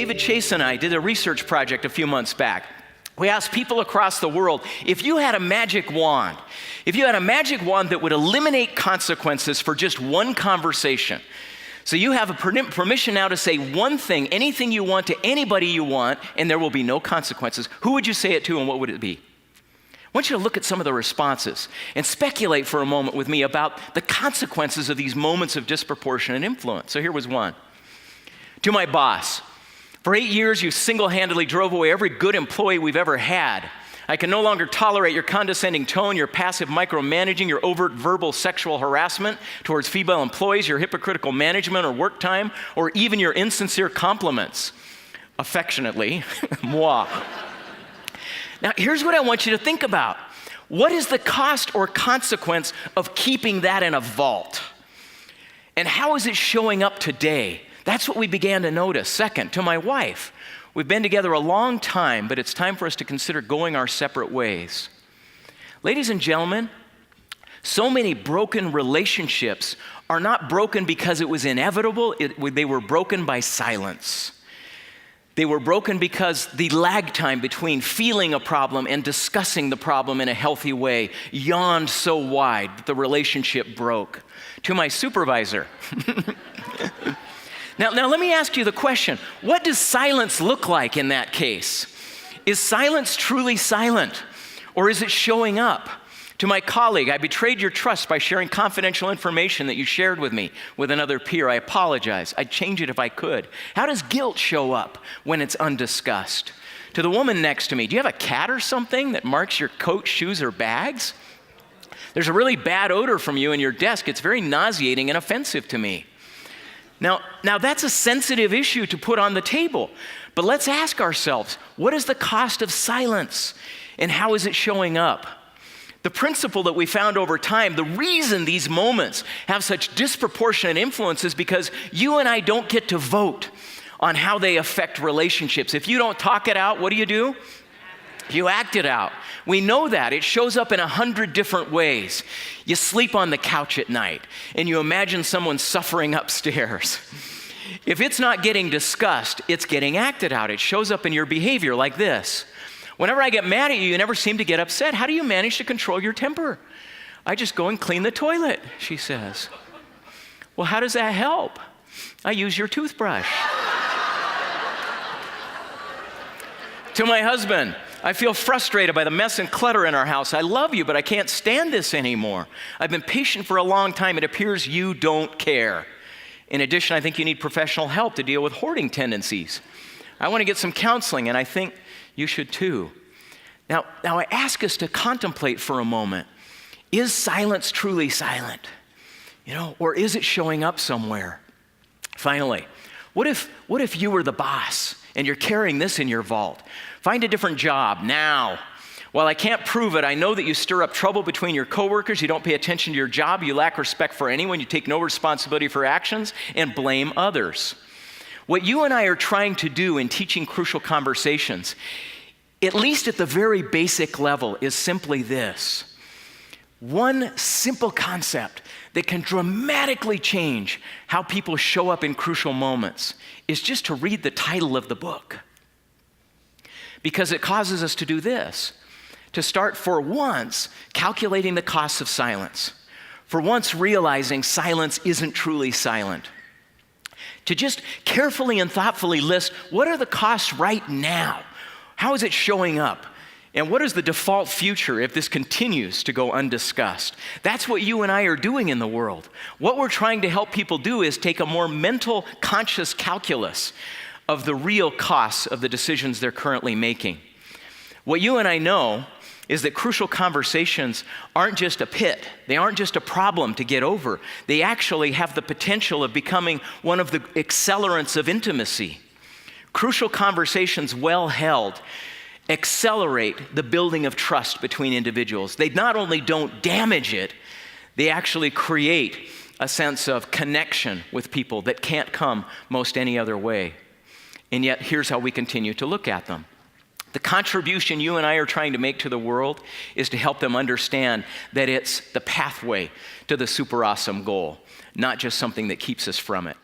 David Chase and I did a research project a few months back. We asked people across the world, if you had a magic wand that would eliminate consequences for just one conversation. So you have a permission now to say one thing, anything you want to anybody you want, and there will be no consequences. Who would you say it to, and what would it be? I want you to look at some of the responses and speculate for a moment with me about the consequences of these moments of disproportionate influence. So here was one. To my boss, for 8 years you single-handedly drove away every good employee we've ever had. I can no longer tolerate your condescending tone, your passive micromanaging, your overt verbal sexual harassment towards female employees, your hypocritical management or work time, or even your insincere compliments. Affectionately, moi. Now, here's what I want you to think about. What is the cost or consequence of keeping that in a vault? And how is it showing up today? That's what we began to notice. Second, to my wife, we've been together a long time, but it's time for us to consider going our separate ways. Ladies and gentlemen, so many broken relationships are not broken because it was inevitable. They were broken by silence. They were broken because the lag time between feeling a problem and discussing the problem in a healthy way yawned so wide that the relationship broke. To my supervisor, Now let me ask you the question, what does silence look like in that case? Is silence truly silent, or is it showing up? To my colleague, I betrayed your trust by sharing confidential information that you shared with me with another peer. I apologize. I'd change it if I could. How does guilt show up when it's undiscussed? To the woman next to me, do you have a cat or something that marks your coat, shoes, or bags? There's a really bad odor from you in your desk. It's very nauseating and offensive to me. Now that's a sensitive issue to put on the table, but let's ask ourselves, what is the cost of silence and how is it showing up? The principle that we found over time, the reason these moments have such disproportionate influence is because you and I don't get to vote on how they affect relationships. If you don't talk it out, what do? You act it out. We know that. It shows up in 100 different ways. You sleep on the couch at night and you imagine someone suffering upstairs. If it's not getting discussed, it's getting acted out. It shows up in your behavior like this. Whenever I get mad at you, you never seem to get upset. How do you manage to control your temper? I just go and clean the toilet, she says. Well, how does that help? I use your toothbrush. To my husband, I feel frustrated by the mess and clutter in our house. I love you, but I can't stand this anymore. I've been patient for a long time. It appears you don't care. In addition, I think you need professional help to deal with hoarding tendencies. I want to get some counseling, and I think you should too. Now I ask us to contemplate for a moment, is silence truly silent? Or is it showing up somewhere? Finally, what if you were the boss and you're carrying this in your vault? Find a different job now. While I can't prove it, I know that you stir up trouble between your coworkers, you don't pay attention to your job, you lack respect for anyone, you take no responsibility for actions, and blame others. What you and I are trying to do in teaching crucial conversations, at least at the very basic level, is simply this. One simple concept that can dramatically change how people show up in crucial moments is just to read the title of the book. Because it causes us to do this, to start for once calculating the costs of silence, for once realizing silence isn't truly silent, to just carefully and thoughtfully list what are the costs right now, how is it showing up, and what is the default future if this continues to go undiscussed. That's what you and I are doing in the world. What we're trying to help people do is take a more mental, conscious calculus of the real costs of the decisions they're currently making. What you and I know is that crucial conversations aren't just a pit. They aren't just a problem to get over. They actually have the potential of becoming one of the accelerants of intimacy. Crucial conversations, well held, accelerate the building of trust between individuals. They not only don't damage it, they actually create a sense of connection with people that can't come most any other way. And yet, here's how we continue to look at them. The contribution you and I are trying to make to the world is to help them understand that it's the pathway to the super awesome goal, not just something that keeps us from it.